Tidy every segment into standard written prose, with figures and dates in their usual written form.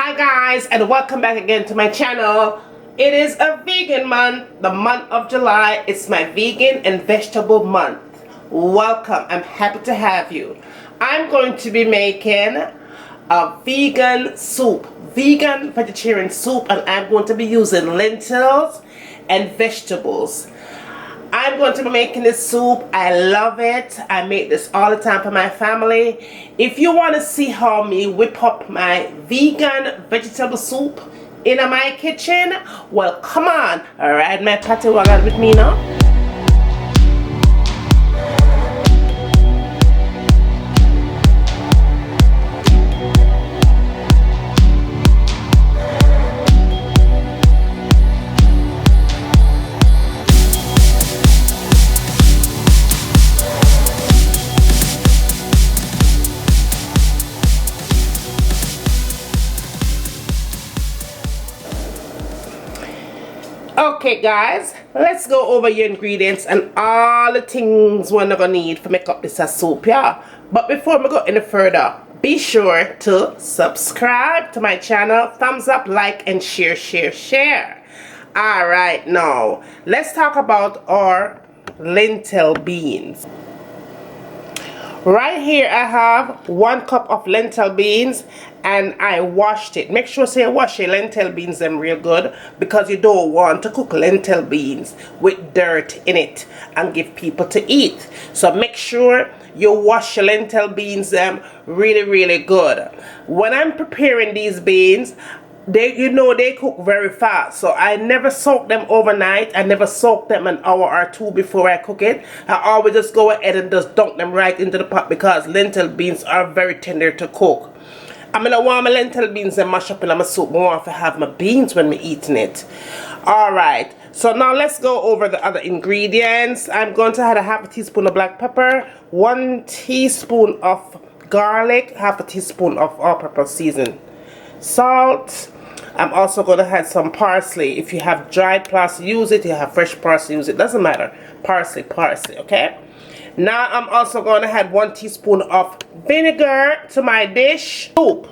Hi guys, and welcome back again to my channel. It is a vegan month, the month of July. It's my vegan and vegetable month. Welcome, I'm happy to have you. I'm going to be making a vegan soup, vegan vegetarian soup, and I'm going to be using lentils and vegetables. I'm going to be making this soup. I love it. I make this all the time for my family. If you want to see how me whip up my vegan vegetable soup in my kitchen, well, come on, ride my patty wagon with me now. Okay guys, let's go over your ingredients and all the things we're gonna need to make up this soup, yeah. But before we go any further, be sure to subscribe to my channel, thumbs up, like, and share. Alright, now let's talk about our lentil beans. Right here I have 1 cup of lentil beans and I washed it. Make sure you wash your lentil beans them real good, because you don't want to cook lentil beans with dirt in it and give people to eat. So make sure you wash your lentil beans them really good. When I'm preparing these beans, they cook very fast, so I never soak them overnight. I never soak them an hour or 2 before I cook it. I always just go ahead and just dunk them right into the pot, because lentil beans are very tender to cook. I'm gonna want my lentil beans and mash up in my soup. I want to have my beans when I'm eating it. Alright, so now let's go over the other ingredients. I'm going to add a half a teaspoon of black pepper, 1 teaspoon of garlic, half a teaspoon of all-purpose seasoning, salt. I'm also going to add some parsley. If you have dried parsley, use it. If you have fresh parsley, use it. Doesn't matter. Parsley, okay? Now I'm also going to add 1 teaspoon of vinegar to my dish. Soup.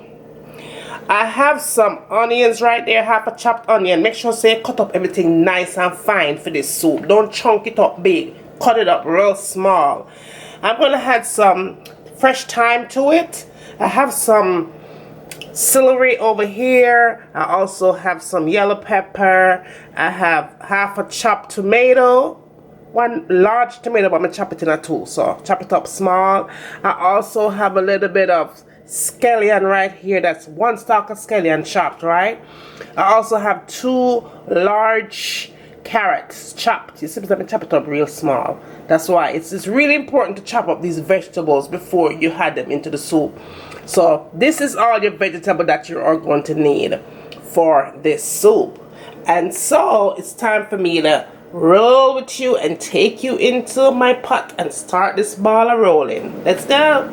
I have some onions right there, half a chopped onion. Make sure you cut up everything nice and fine for this soup. Don't chunk it up big. Cut it up real small. I'm going to add some fresh thyme to it. I have some celery over here. I also have some yellow pepper. I have half a chopped tomato, 1 large tomato, but I'm gonna chop it in 2, so chop it up small. I also have a little bit of scallion right here. That's 1 stalk of scallion chopped, right? I also have 2 large carrots chopped. You see, I'm gonna chop it up real small. That's why it's really important to chop up these vegetables before you add them into the soup. So this is all your vegetable that you are going to need for this soup. And so it's time for me to roll with you and take you into my pot and start this ball of rolling. Let's go.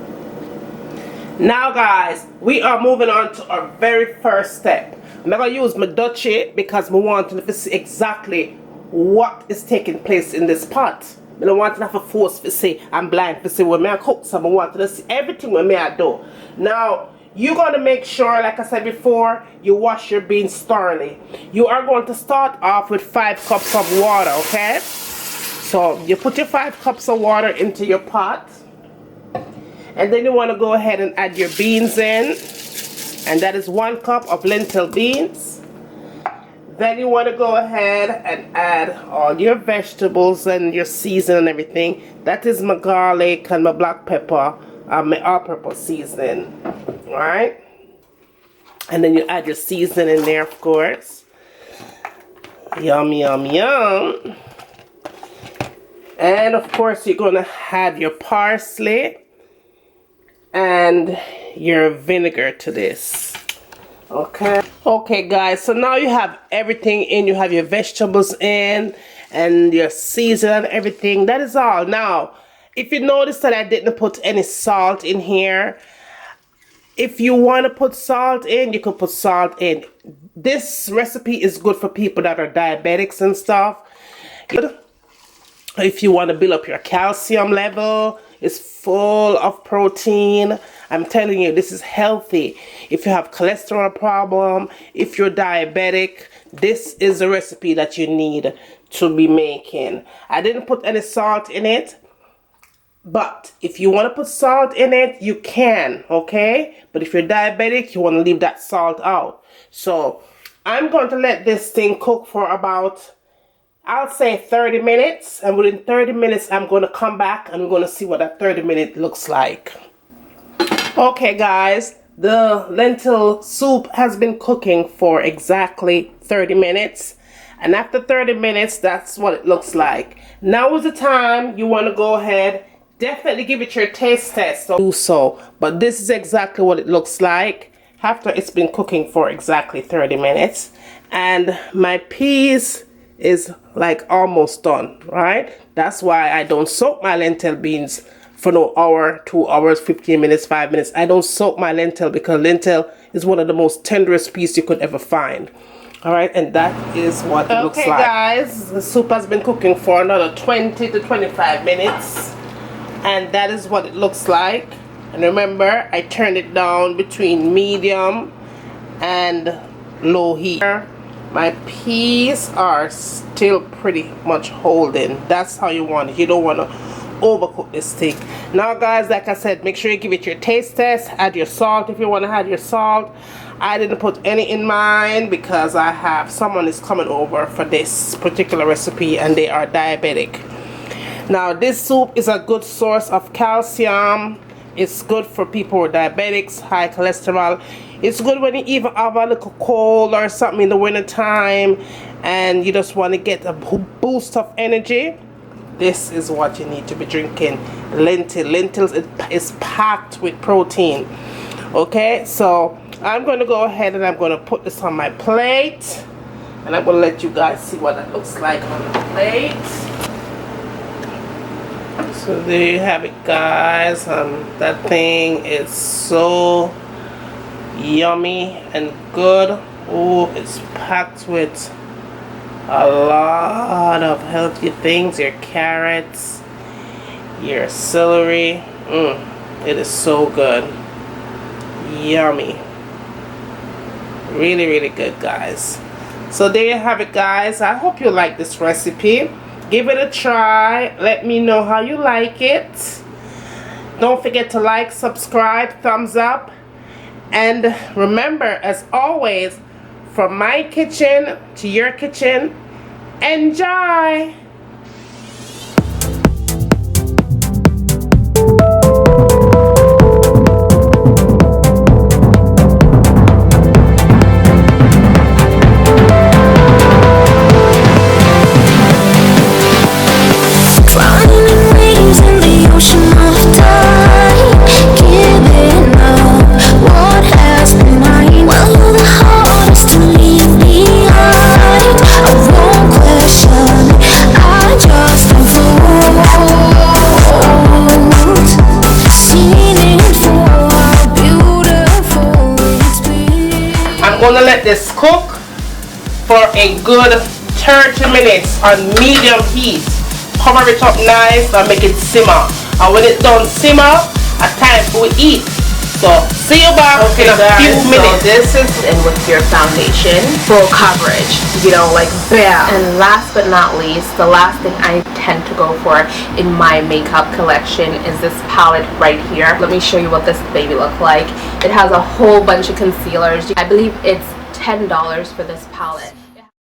Now guys, we are moving on to our very first step. I'm not going to use my Dutchie because I want to see exactly what is taking place in this pot. I don't want to have a force to say I'm blind to see when I cook, so I want to see everything when I do. Now, you're going to make sure, like I said before, you wash your beans thoroughly. You are going to start off with 5 cups of water, okay? So, you put your 5 cups of water into your pot. And then you want to go ahead and add your beans in. And that is 1 cup of lentil beans. Then you want to go ahead and add all your vegetables and your seasoning and everything. That is my garlic and my black pepper and my all-purpose seasoning. Alright? And then you add your seasoning in there, of course. Yum. And of course you're going to add your parsley and your vinegar to this. Okay guys, so now you have everything in. You have your vegetables in and your season and everything. That is all. Now, if you notice that I didn't put any salt in here, if you want to put salt in, you can put salt in. This recipe is good for people that are diabetics and stuff. If you want to build up your calcium level, It's full of protein. I'm telling you, this is healthy. If you have cholesterol problem, if you're diabetic, this is the recipe that you need to be making. I didn't put any salt in it, but if you want to put salt in it, you can, okay? But if you're diabetic, you want to leave that salt out. So I'm going to let this thing cook for about, I'll say 30 minutes. And within 30 minutes, I'm going to come back and we're going to see what that 30 minute looks like. Okay, guys, the lentil soup has been cooking for exactly 30 minutes. And after 30 minutes, that's what it looks like. Now is the time you want to go ahead. Definitely give it your taste test. So do so. But this is exactly what it looks like after it's been cooking for exactly 30 minutes. And my peas is like almost done, right? That's why I don't soak my lentil beans for no hour, 2 hours, 15 minutes, 5 minutes. I don't soak my lentil because lentil is one of the most tenderest peas you could ever find. All right, and that is what it looks like. Okay, guys, the soup has been cooking for another 20 to 25 minutes. And that is what it looks like. And remember, I turned it down between medium and low heat. My peas are still pretty much holding. That's how you want it. You don't want to overcook this thing. Now, guys, like I said, make sure you give it your taste test. Add your salt if you want to add your salt. I didn't put any in mine because I have someone is coming over for this particular recipe and they are diabetic. Now, this soup is a good source of calcium. It's good for people who are diabetics, high cholesterol. It's good when you even have a little cold or something in the winter time and you just want to get a boost of energy. This is what you need to be drinking. Lentils is packed with protein. Okay, so I'm going to go ahead and I'm going to put this on my plate. And I'm going to let you guys see what it looks like on the plate. So there you have it, guys. That thing is so yummy and good. Oh, it's packed with a lot of healthy things. Your carrots, your celery. It is so good. Yummy. Really, really good, guys. So there you have it, guys. I hope you like this recipe. Give it a try. Let me know how you like it. Don't forget to like, subscribe, thumbs up. And remember, as always, from my kitchen to your kitchen, enjoy! I'm gonna let this cook for a good 30 minutes on medium heat. Cover it up nice and make it simmer. And when it's done simmer, a time for we eat. So see you back in a few minutes. So this is in with your foundation, full coverage, you know, like bam. And last but not least, the last thing I tend to go for in my makeup collection is this palette right here. Let me show you what this baby looks like. It has a whole bunch of concealers. I believe it's $10 for this palette.